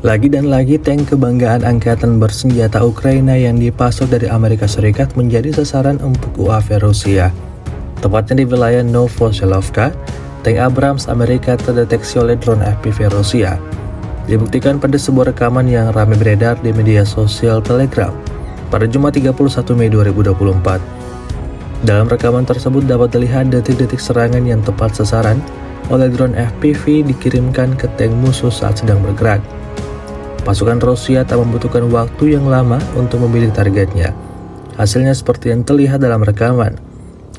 Lagi dan lagi tank kebanggaan angkatan bersenjata Ukraina yang dipasok dari Amerika Serikat menjadi sasaran empuk UAV Rusia. Tepatnya di wilayah Novoshelovka, tank Abrams Amerika terdeteksi oleh drone FPV Rusia. Dibuktikan pada sebuah rekaman yang ramai beredar di media sosial Telegram pada Jumat 31 Mei 2024. Dalam rekaman tersebut dapat dilihat detik-detik serangan yang tepat sasaran oleh drone FPV dikirimkan ke tank musuh saat sedang bergerak. Pasukan Rusia tak membutuhkan waktu yang lama untuk memilih targetnya. Hasilnya seperti yang terlihat dalam rekaman.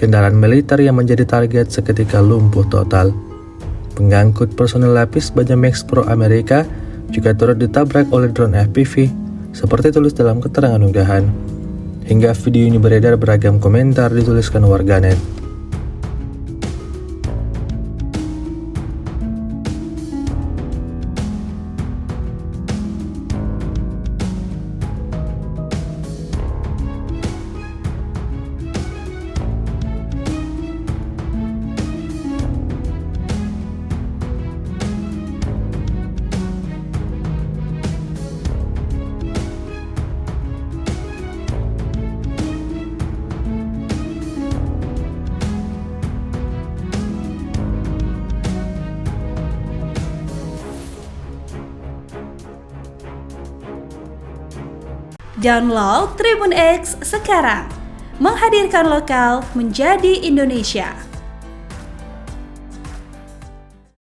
Kendaraan militer yang menjadi target seketika lumpuh total. Pengangkut personel lapis baja Max Pro Amerika juga turut ditabrak oleh drone FPV, seperti tulis dalam keterangan unggahan. Hingga video ini beredar, beragam komentar dituliskan warganet. Download Tribun X sekarang, menghadirkan lokal menjadi Indonesia.